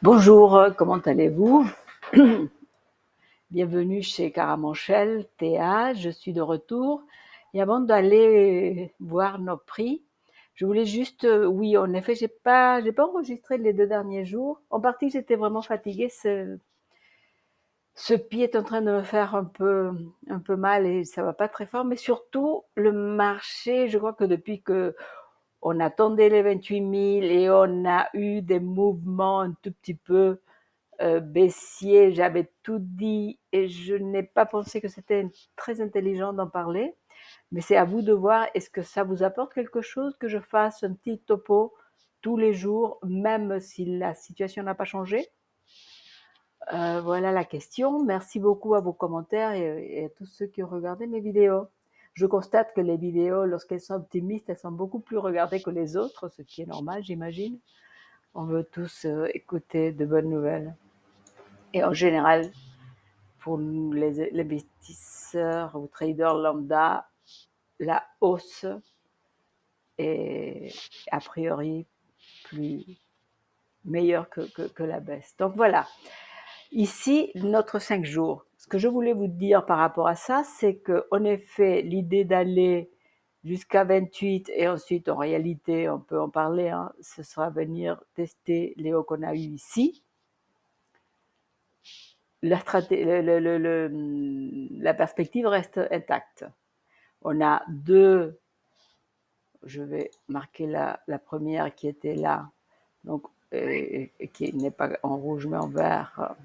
Bonjour, comment allez-vous? Bienvenue chez Caramanchel Théâtre, je suis de retour. Et avant d'aller voir nos prix, je voulais juste, oui, en effet, j'ai pas enregistré les 2 derniers jours. En partie, j'étais vraiment fatiguée. Ce pied est en train de me faire un peu mal et ça va pas très fort. Mais surtout, le marché, je crois que depuis que on attendait les 28 000 et on a eu des mouvements un tout petit peu baissier, j'avais tout dit et je n'ai pas pensé que c'était très intelligent d'en parler. Mais c'est à vous de voir, est-ce que ça vous apporte quelque chose que je fasse un petit topo tous les jours, même si la situation n'a pas changé? Voilà la question. Merci beaucoup à vos commentaires et à tous ceux qui ont regardé mes vidéos. Je constate que les vidéos, lorsqu'elles sont optimistes, elles sont beaucoup plus regardées que les autres, ce qui est normal, j'imagine. On veut tous écouter de bonnes nouvelles. Et en général, pour nous, les investisseurs ou traders lambda, la hausse est a priori plus meilleure que la baisse. Donc voilà, ici, notre 5 jours. Ce que je voulais vous dire par rapport à ça, c'est qu'en effet, l'idée d'aller jusqu'à 28 et ensuite, en réalité, on peut en parler, hein, ce sera venir tester les hauts qu'on a eu ici. La perspective reste intacte. On a deux, je vais marquer la première qui était là, donc qui n'est pas en rouge mais en vert,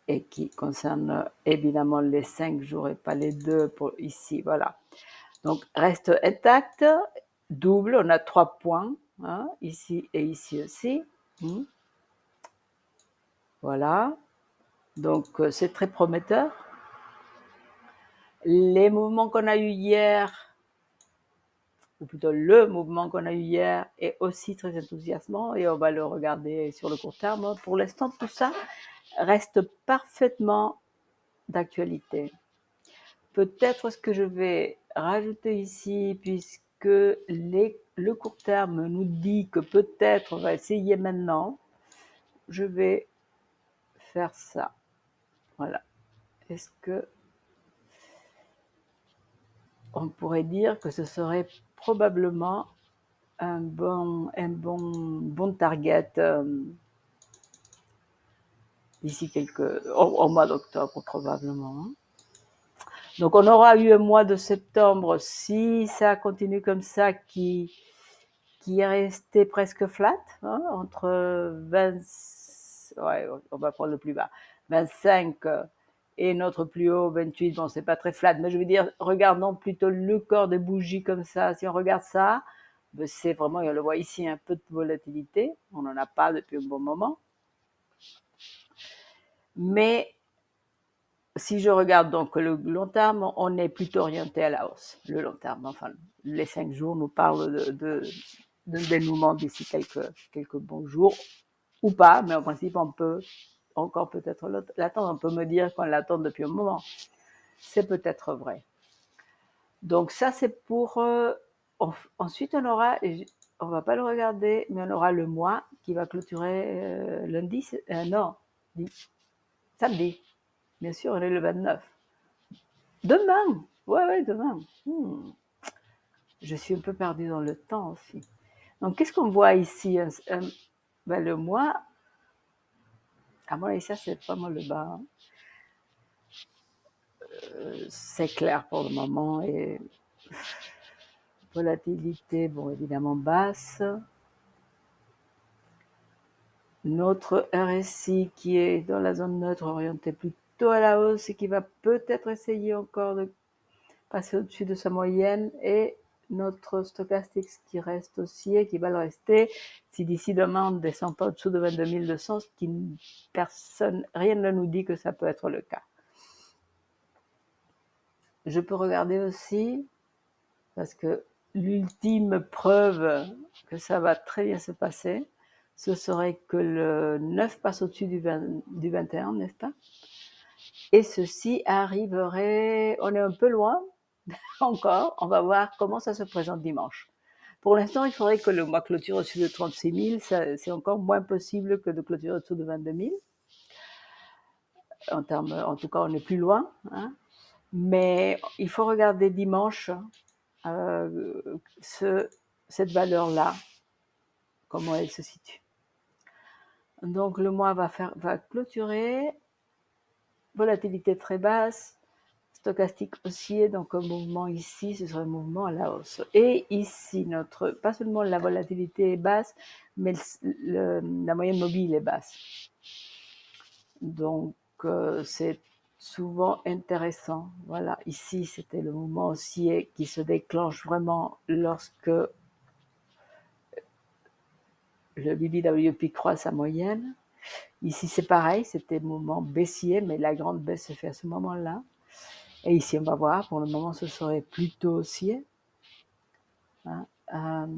et qui concerne évidemment les 5 jours et pas les 2 pour ici, voilà. Donc reste intact, double, on a 3 points, hein, ici et ici aussi. Voilà, donc c'est très prometteur. Les mouvements qu'on a eu hier, ou plutôt le mouvement qu'on a eu hier, est aussi très enthousiasmant et on va le regarder sur le court terme. Pour l'instant, tout ça reste parfaitement d'actualité. Peut-être ce que je vais rajouter ici, puisque le court terme nous dit que peut-être on va essayer maintenant, je vais faire ça. Voilà. Est-ce que on pourrait dire que ce serait probablement un bon target d'ici au mois d'octobre probablement. Donc on aura eu un mois de septembre, si ça continue comme ça, qui est resté presque flat, hein, entre 20, ouais, on va prendre le plus bas, 25 et notre plus haut 28. Bon, c'est pas très flat, mais je veux dire, regardons plutôt le corps des bougies comme ça. Si on regarde ça, ben c'est vraiment, on le voit ici, un peu de volatilité. On n'en a pas depuis un bon moment. Mais si je regarde donc le long terme, on est plutôt orienté à la hausse. Le long terme, enfin, les 5 jours nous parlent de dénouement d'ici quelques bons jours, ou pas, mais en principe, on peut encore peut-être l'attendre. On peut me dire qu'on l'attend depuis un moment. C'est peut-être vrai. Donc ça, c'est pour... ensuite, on aura, on va pas le regarder, mais on aura le mois qui va clôturer lundi, non, samedi. Bien sûr, on est le 29. Demain. Ouais, demain. Je suis un peu perdue dans le temps aussi. Donc, qu'est-ce qu'on voit ici? Ben, le mois, à mon avis, ça, c'est vraiment le bas. C'est clair pour le moment. Et volatilité, bon, évidemment, basse. Notre RSI qui est dans la zone neutre, orienté plutôt à la hausse et qui va peut-être essayer encore de passer au-dessus de sa moyenne, et notre stochastique qui reste aussi et qui va le rester si d'ici demain on ne descend pas au-dessous de 22 200, ce qui rien ne nous dit que ça peut être le cas. Je peux regarder aussi, parce que l'ultime preuve que ça va très bien se passer, ce serait que le 9 passe au-dessus du 21, n'est-ce pas? Et ceci arriverait, on est un peu loin encore, on va voir comment ça se présente dimanche. Pour l'instant, il faudrait que le mois clôture au-dessus de 36 000, c'est encore moins possible que de clôturer au-dessous de 22 000. En tout cas, on est plus loin. Hein. Mais il faut regarder dimanche cette valeur-là, comment elle se situe. Donc le mois va clôturer, volatilité très basse, stochastique haussier, donc un mouvement ici, ce serait un mouvement à la hausse. Et ici, pas seulement la volatilité est basse, mais la moyenne mobile est basse. Donc c'est souvent intéressant. Voilà, ici c'était le mouvement haussier qui se déclenche vraiment lorsque le BBWP croît sa moyenne. Ici c'est pareil, c'était le mouvement baissier, mais la grande baisse se fait à ce moment-là. Et ici on va voir, pour le moment ce serait plutôt haussier. Hein.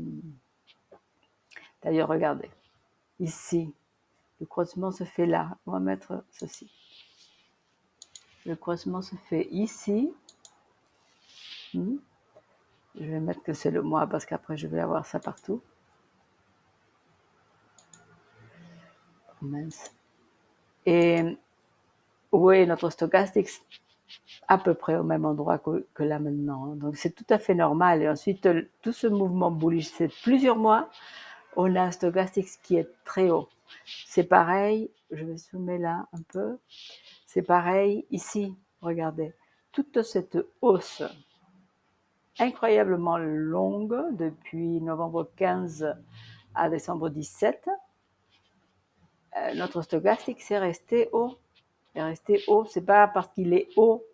D'ailleurs regardez, ici le croisement se fait là. On va mettre ceci. Le croisement se fait ici. Je vais mettre que c'est le mois parce qu'après je vais avoir ça partout. Mince. Et où est notre stochastique? À peu près au même endroit que là maintenant. Donc c'est tout à fait normal. Et ensuite, tout ce mouvement bullish, c'est plusieurs mois. On a un stochastique qui est très haut. C'est pareil, je vais zoomer là un peu. C'est pareil ici, regardez. Toute cette hausse incroyablement longue depuis novembre 15 à décembre 17, notre stochastique c'est resté haut. Il est resté haut. C'est pas parce qu'il est haut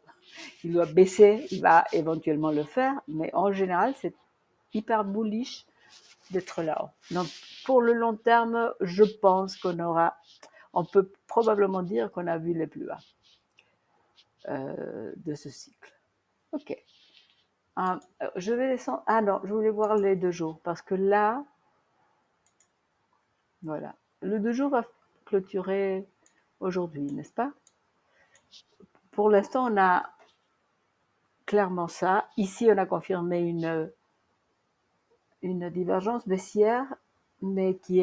qu'il doit baisser. Il va éventuellement le faire, mais en général c'est hyper bullish d'être là-haut. Donc pour le long terme, je pense on peut probablement dire qu'on a vu les plus bas de ce cycle. Ok. Je vais descendre. Ah non, je voulais voir les 2 jours parce que là, voilà, le 2 jours va clôturer aujourd'hui, n'est-ce pas? Pour l'instant, on a clairement ça. Ici, on a confirmé une divergence baissière, mais qui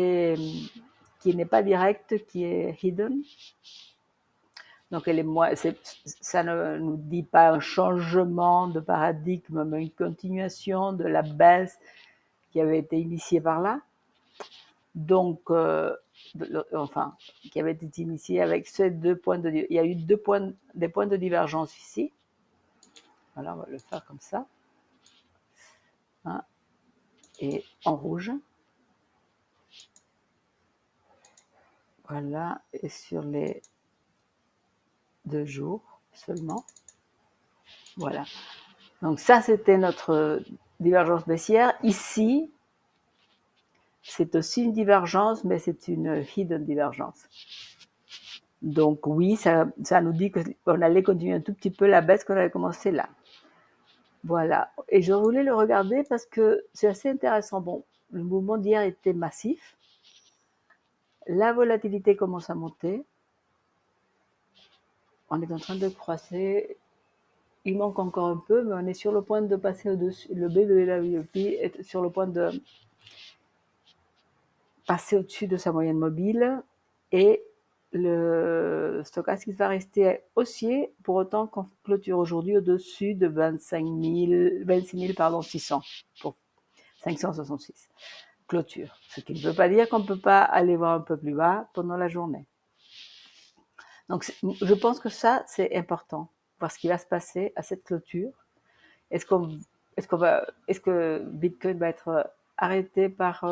n'est pas directe, qui est hidden. Donc, ça ne nous dit pas un changement de paradigme, mais une continuation de la baisse qui avait été initiée par là. Donc, qui avait été initiée avec ces 2 points il y a eu des points de divergence ici. Voilà, on va le faire comme ça. Hein, et en rouge. Voilà, et sur les 2 jours seulement. Voilà. Donc ça, c'était notre divergence baissière. Ici, c'est aussi une divergence, mais c'est une hidden divergence. Donc oui, ça nous dit qu'on allait continuer un tout petit peu la baisse qu'on avait commencé là. Voilà. Et je voulais le regarder parce que c'est assez intéressant. Bon, le mouvement d'hier était massif. La volatilité commence à monter. On est en train de croiser. Il manque encore un peu, mais on est sur le point de passer au-dessus. Le BBWP est sur le point de passer au-dessus de sa moyenne mobile et le stochastique va rester haussier pour autant qu'on clôture aujourd'hui au-dessus de 26 600 pour 566 clôture. Ce qui ne veut pas dire qu'on ne peut pas aller voir un peu plus bas pendant la journée. Donc je pense que ça, c'est important, voir ce qui va se passer à cette clôture. Est-ce que Bitcoin va être arrêté par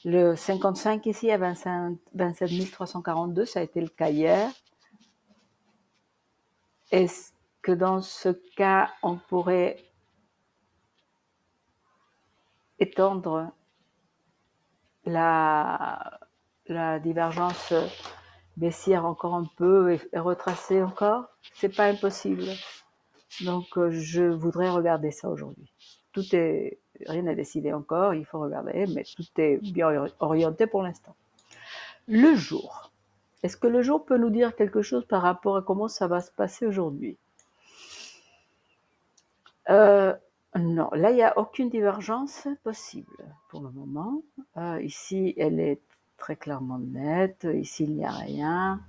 le 55 ici à 27 342, ça a été le cas hier. Est-ce que dans ce cas, on pourrait étendre la divergence baissière encore un peu et retracer encore? C'est pas impossible. Donc je voudrais regarder ça aujourd'hui. Rien n'est décidé encore, il faut regarder, mais tout est bien orienté pour l'instant. Le jour. Est-ce que le jour peut nous dire quelque chose par rapport à comment ça va se passer aujourd'hui? Non, là, il n'y a aucune divergence possible pour le moment. Ici, elle est très clairement nette. Ici, il n'y a rien.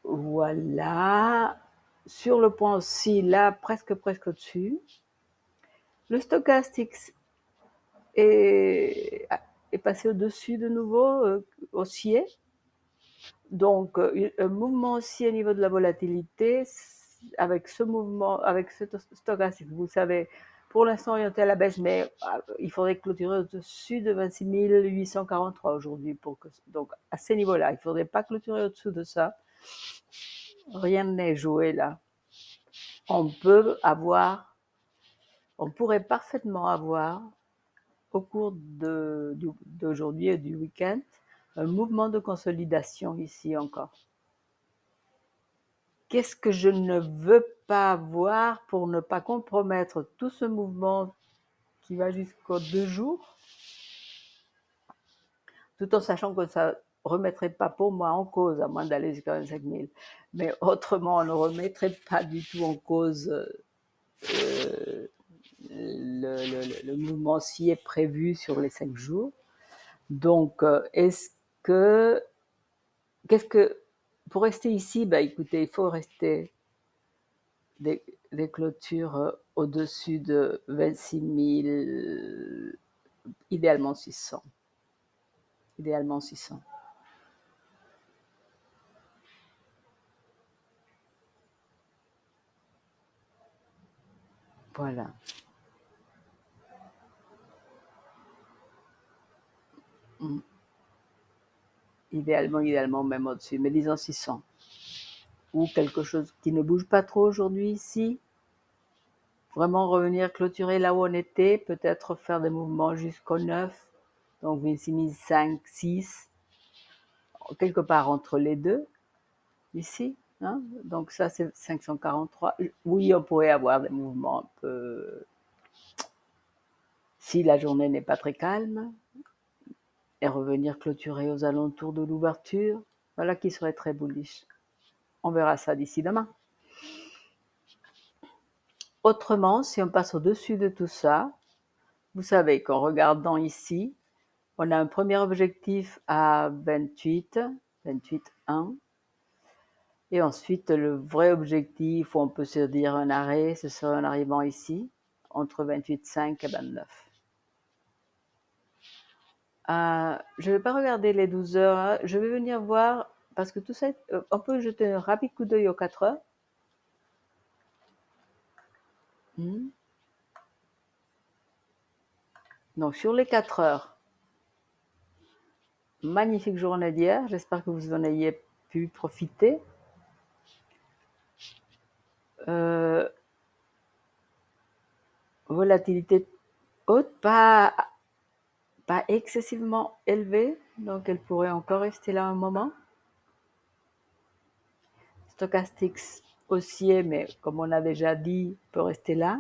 Voilà. Sur le point aussi, là, presque au-dessus. Le stochastique est, est passé au-dessus de nouveau, haussier. Donc, un mouvement aussi au niveau de la volatilité, avec ce mouvement, avec ce stochastique, vous savez, pour l'instant orienté à la baisse, mais il faudrait clôturer au-dessus de 26 843 aujourd'hui. Donc, à ces niveaux-là, il ne faudrait pas clôturer au-dessous de ça. Rien n'est joué là. On pourrait parfaitement avoir, au cours d'aujourd'hui et du week-end, un mouvement de consolidation ici encore. Qu'est-ce que je ne veux pas voir pour ne pas compromettre tout ce mouvement qui va jusqu'aux 2 jours, tout en sachant que ça ne remettrait pas pour moi en cause, à moins d'aller jusqu'à 25 000. Mais autrement, on ne remettrait pas du tout en cause le mouvement s'y est prévu sur les 5 jours. Donc, pour rester ici, écoutez, il faut rester des clôtures au-dessus de 26 000, idéalement 600. Idéalement 600. Voilà. Idéalement même au-dessus, mais disons 600. Ou quelque chose qui ne bouge pas trop aujourd'hui ici. Vraiment revenir clôturer là où on était, peut-être faire des mouvements jusqu'au 9, donc 26 500, 6, quelque part entre les deux, ici. Hein? Donc ça, c'est 543. Oui, on pourrait avoir des mouvements un peu... Si la journée n'est pas très calme, et revenir clôturer aux alentours de l'ouverture, voilà qui serait très bullish. On verra ça d'ici demain. Autrement, si on passe au-dessus de tout ça, vous savez qu'en regardant ici, on a un premier objectif à 28, 28,1. Et ensuite, le vrai objectif, où on peut se dire un arrêt, ce serait en arrivant ici, entre 28,5 et 29. Je ne vais pas regarder les 12 heures, je vais venir voir, parce que tout ça, on peut jeter un rapide coup d'œil aux 4 heures. Donc, sur les 4 heures, magnifique journée d'hier, j'espère que vous en ayez pu profiter. Volatilité haute, pas excessivement élevée, donc elle pourrait encore rester là un moment. Stochastique haussier, mais comme on a déjà dit, peut rester là.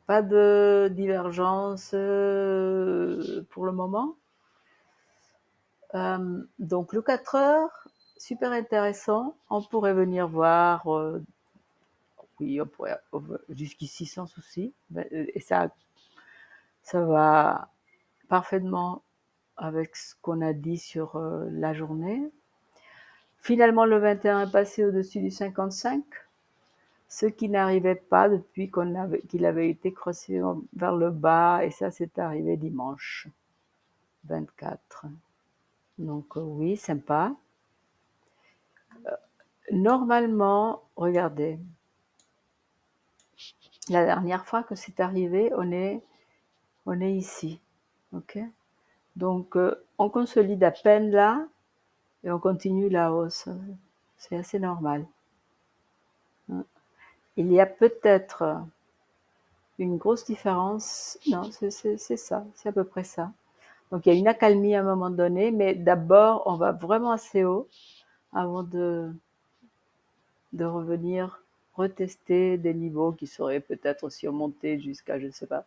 Pas de divergence pour le moment. Donc le 4 heures, super intéressant. On pourrait venir voir, oui, on pourrait jusqu'ici sans souci. Et ça va parfaitement avec ce qu'on a dit sur la journée. Finalement, le 21 est passé au-dessus du 55, ce qui n'arrivait pas depuis qu'il avait été croisé vers le bas, et ça, c'est arrivé dimanche 24. Donc oui, sympa. Normalement, regardez, la dernière fois que c'est arrivé, on est ici, ok. Donc on consolide à peine là et on continue la hausse. C'est assez normal. Il y a peut-être une grosse différence. Non, c'est ça, c'est à peu près ça. Donc il y a une accalmie à un moment donné, mais d'abord on va vraiment assez haut avant de revenir retester des niveaux qui seraient peut-être aussi remontés jusqu'à, je ne sais pas,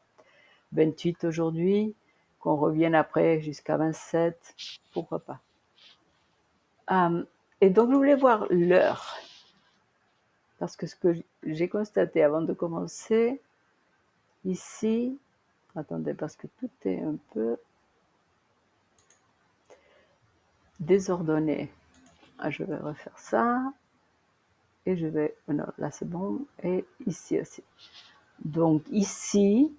28 aujourd'hui, qu'on revienne après jusqu'à 27, pourquoi pas. Et donc je voulais voir l'heure, Parce que ce que j'ai constaté avant de commencer, ici, attendez, parce que tout est un peu désordonné. Ah, je vais refaire ça. Et je vais... Non, là c'est bon. Et ici aussi. Donc ici,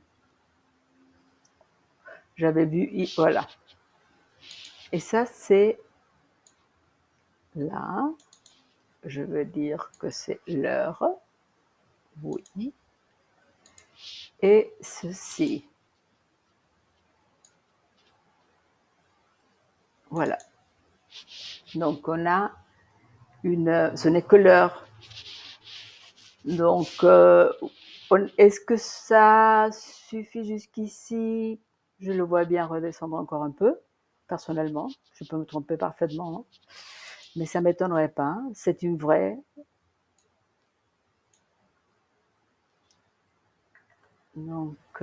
j'avais vu... Voilà. Et ça, c'est là. Je veux dire que c'est l'heure. Oui. Et ceci. Voilà. Donc on a une... Ce n'est que l'heure. Donc, est-ce que ça suffit jusqu'ici? Je le vois bien redescendre encore un peu, personnellement. Je peux me tromper parfaitement, hein. Mais ça ne m'étonnerait pas. C'est une vraie. Donc,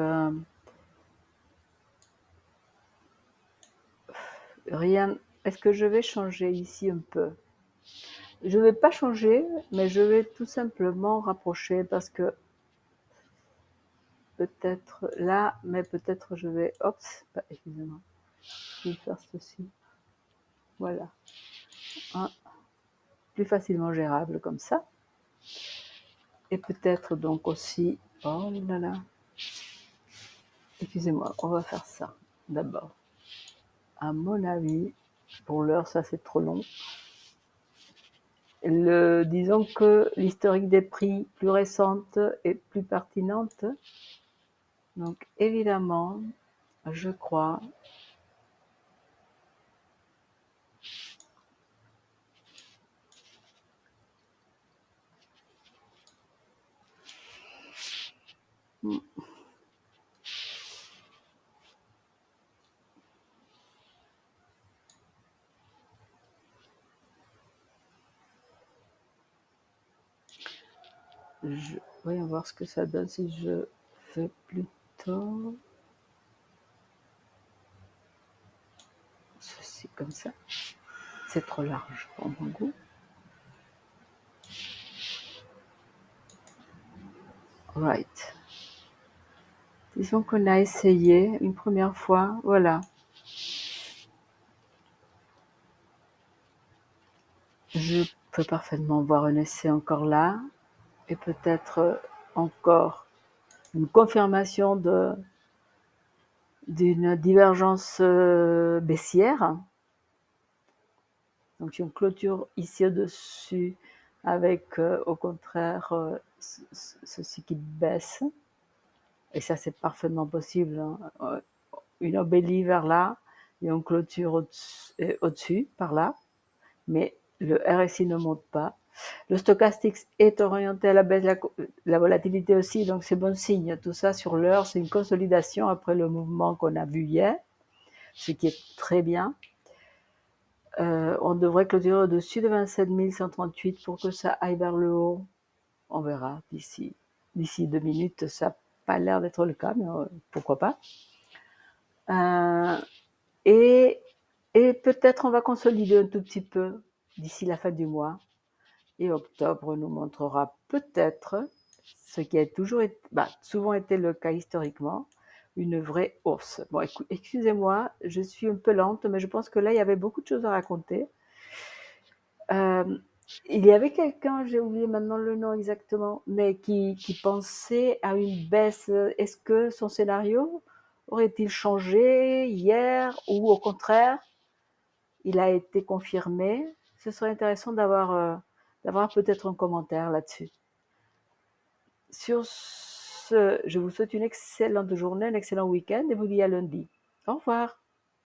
rien. Est-ce que je vais changer ici un peu? Je ne vais pas changer, mais je vais tout simplement rapprocher parce que peut-être là, mais peut-être je vais... Oups, excusez-moi. Je vais faire ceci. Voilà. Hein, plus facilement gérable comme ça. Et peut-être donc aussi... Oh là là. Excusez-moi, on va faire ça d'abord. À mon avis, pour l'heure, ça c'est trop long. Disons que l'historique des prix plus récente est plus pertinente. Donc évidemment, je crois voyons voir ce que ça donne si je fais plutôt ceci comme ça. C'est trop large pour mon goût. Right. Disons qu'on a essayé une première fois, voilà. Je peux parfaitement voir un essai encore là, et peut-être encore une confirmation d'une divergence baissière. Donc une clôture ici au-dessus avec au contraire ceci qui baisse. Et ça c'est parfaitement possible, hein. Une embellie vers là et une clôture au-dessus, par là. Mais le RSI ne monte pas. Le stochastique est orienté à la baisse, la volatilité aussi, donc c'est bon signe. Tout ça sur l'heure, c'est une consolidation après le mouvement qu'on a vu hier, ce qui est très bien. On devrait clôturer au-dessus de 27 138 pour que ça aille vers le haut. On verra d'ici 2 minutes. Ça n'a pas l'air d'être le cas, mais pourquoi pas. Et peut-être on va consolider un tout petit peu d'ici la fin du mois. Et octobre nous montrera peut-être ce qui a toujours été, souvent été le cas historiquement, une vraie hausse. Bon, excusez-moi, je suis un peu lente, mais je pense que là, il y avait beaucoup de choses à raconter. Il y avait quelqu'un, j'ai oublié maintenant le nom exactement, mais qui pensait à une baisse. Est-ce que son scénario aurait-il changé hier ou au contraire, il a été confirmé? Ce serait intéressant d'avoir peut-être un commentaire là-dessus. Sur ce, je vous souhaite une excellente journée, un excellent week-end et vous dis à lundi. Au revoir.